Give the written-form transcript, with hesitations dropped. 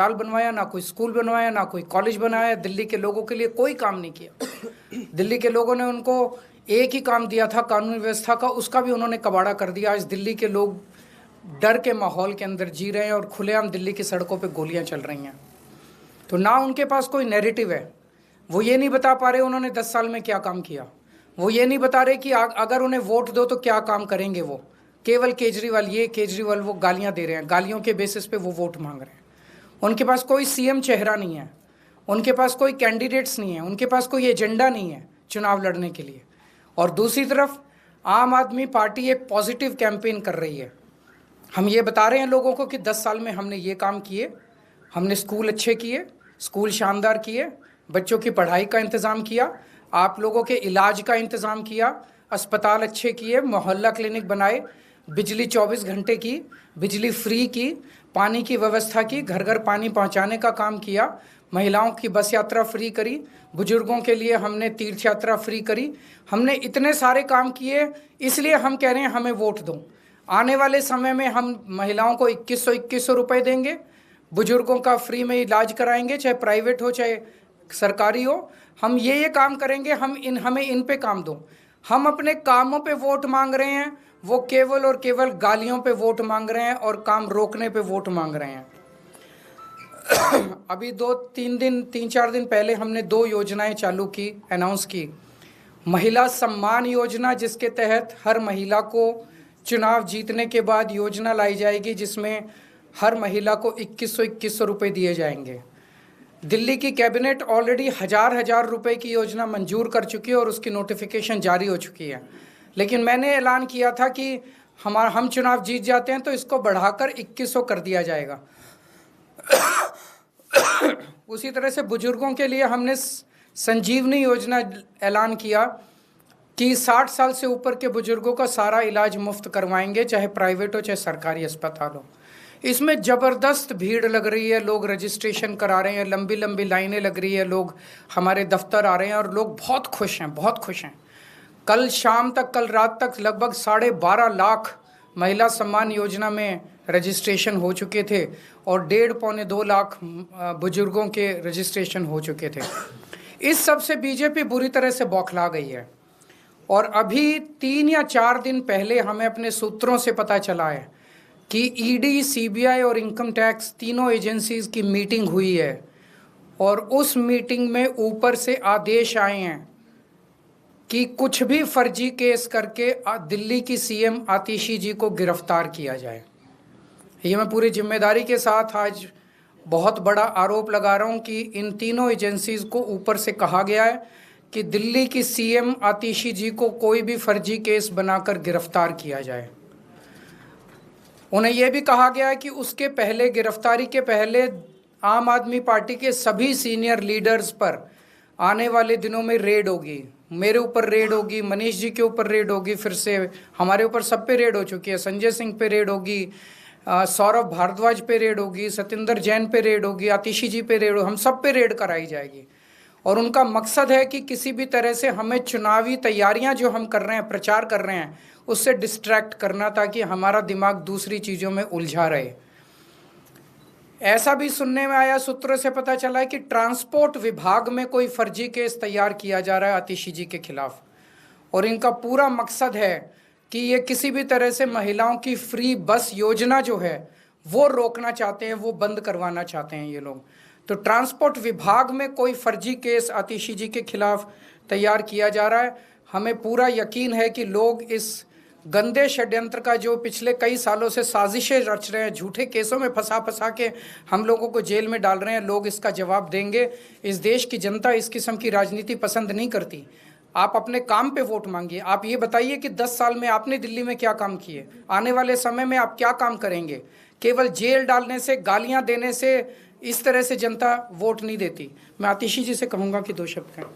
अस्पताल बनवाया, ना कोई स्कूल बनवाया, ना कोई कॉलेज बनाया, दिल्ली के लोगों के लिए कोई काम नहीं किया। दिल्ली के लोगों ने उनको एक ही काम दिया था कानून व्यवस्था का, उसका भी उन्होंने कबाड़ा कर दिया। आज दिल्ली के लोग डर के माहौल के अंदर जी रहे हैं और खुलेआम दिल्ली की सड़कों पे गोलियां चल रही हैं। तो ना उनके पास कोई नैरेटिव है, वो ये नहीं बता पा रहे उन्होंने 10 साल में क्या काम किया, वो ये नहीं बता रहे कि अगर उन्हें वोट दो तो क्या काम करेंगे। वो केवल केजरीवाल ये केजरीवाल वो गालियां दे रहे हैं, गालियों के बेसिस पे वो वोट मांग रहे हैं। उनके पास कोई सीएम चेहरा नहीं है, उनके पास कोई कैंडिडेट्स नहीं है, उनके पास कोई एजेंडा नहीं है चुनाव लड़ने के लिए। और दूसरी तरफ आम आदमी पार्टी एक पॉजिटिव कैंपेन कर रही है। हम ये बता रहे हैं लोगों को कि 10 साल में हमने ये काम किए, हमने स्कूल अच्छे किए, स्कूल शानदार किए, बच्चों की पढ़ाई का इंतज़ाम किया, आप लोगों के इलाज का इंतज़ाम किया, अस्पताल अच्छे किए, मोहल्ला क्लिनिक बनाए, बिजली 24 घंटे की, बिजली फ्री की, पानी की व्यवस्था की, घर घर पानी पहुंचाने का काम किया, महिलाओं की बस यात्रा फ्री करी, बुजुर्गों के लिए हमने तीर्थ यात्रा फ्री करी। हमने इतने सारे काम किए, इसलिए हम कह रहे हैं हमें वोट दो। आने वाले समय में हम महिलाओं को 2100 रुपये देंगे, बुजुर्गों का फ्री में इलाज कराएंगे, चाहे प्राइवेट हो चाहे सरकारी हो। हम ये काम करेंगे, हमें इन पे काम दो। हम अपने कामों पे वोट मांग रहे हैं, वो केवल और केवल गालियों पे वोट मांग रहे हैं और काम रोकने पे वोट मांग रहे हैं। अभी 3-4 दिन पहले हमने 2 योजनाएं चालू की, अनाउंस की। महिला सम्मान योजना, जिसके तहत हर महिला को चुनाव जीतने के बाद योजना लाई जाएगी, जिसमें हर महिला को 2100 रुपये दिए जाएंगे। दिल्ली की कैबिनेट ऑलरेडी हजार रुपए की योजना मंजूर कर चुकी है और उसकी नोटिफिकेशन जारी हो चुकी है। लेकिन मैंने ऐलान किया था कि हम चुनाव जीत जाते हैं तो इसको बढ़ाकर 2100 कर दिया जाएगा। उसी तरह से बुजुर्गों के लिए हमने संजीवनी योजना ऐलान किया कि 60 साल से ऊपर के बुजुर्गों का सारा इलाज मुफ्त करवाएंगे, चाहे प्राइवेट हो चाहे सरकारी अस्पताल हो। इसमें ज़बरदस्त भीड़ लग रही है, लोग रजिस्ट्रेशन करा रहे हैं, लंबी लंबी लाइनें लग रही है, लोग हमारे दफ्तर आ रहे हैं और लोग बहुत खुश हैं, बहुत खुश हैं। कल शाम तक, कल रात तक लगभग 12.5 लाख महिला सम्मान योजना में रजिस्ट्रेशन हो चुके थे और 1.5-2 लाख बुजुर्गों के रजिस्ट्रेशन हो चुके थे। इस सब से बीजेपी बुरी तरह से बौखला गई है। और अभी 3 या 4 दिन पहले हमें अपने सूत्रों से पता चला है कि ईडी, सीबीआई और इनकम टैक्स तीनों एजेंसीज की मीटिंग हुई है और उस मीटिंग में ऊपर से आदेश आए हैं कि कुछ भी फर्जी केस करके दिल्ली की सीएम आतिशी जी को गिरफ्तार किया जाए। ये मैं पूरी जिम्मेदारी के साथ आज बहुत बड़ा आरोप लगा रहा हूँ कि इन तीनों एजेंसीज को ऊपर से कहा गया है कि दिल्ली की सीएम आतिशी जी को कोई भी फर्जी केस बनाकर गिरफ्तार किया जाए। उन्हें यह भी कहा गया है कि उसके पहले, गिरफ्तारी के पहले, आम आदमी पार्टी के सभी सीनियर लीडर्स पर आने वाले दिनों में रेड होगी। मेरे ऊपर रेड होगी, मनीष जी के ऊपर रेड होगी, फिर से हमारे ऊपर सब पे रेड हो चुकी है। संजय सिंह पे रेड होगी, सौरभ भारद्वाज पे रेड होगी, सतिंदर जैन पे रेड होगी, आतिशी जी पे रेड होगी, हम सब पे रेड कराई जाएगी। और उनका मकसद है कि किसी भी तरह से हमें चुनावी तैयारियां जो हम कर रहे हैं, प्रचार कर रहे हैं, उससे डिस्ट्रैक्ट करना, ताकि हमारा दिमाग दूसरी चीज़ों में उलझा रहे। ऐसा भी सुनने में आया, सूत्रों से पता चला है कि ट्रांसपोर्ट विभाग में कोई फर्जी केस तैयार किया जा रहा है आतिशी जी के खिलाफ। और इनका पूरा मकसद है कि ये किसी भी तरह से महिलाओं की फ्री बस योजना जो है वो रोकना चाहते हैं, वो बंद करवाना चाहते हैं ये लोग। तो ट्रांसपोर्ट विभाग में कोई फर्जी केस आतिशी जी के खिलाफ तैयार किया जा रहा है। हमें पूरा यकीन है कि लोग इस गंदे षड्यंत्र का, जो पिछले कई सालों से साजिशें रच रहे हैं, झूठे केसों में फंसा के हम लोगों को जेल में डाल रहे हैं, लोग इसका जवाब देंगे। इस देश की जनता इस किस्म की राजनीति पसंद नहीं करती। आप अपने काम पे वोट मांगिए। आप ये बताइए कि 10 साल में आपने दिल्ली में क्या काम किए, आने वाले समय में आप क्या काम करेंगे। केवल जेल डालने से, गालियां देने से, इस तरह से जनता वोट नहीं देती। मैं आतिशी जी से कहूँगा कि 2 शब्द कहें।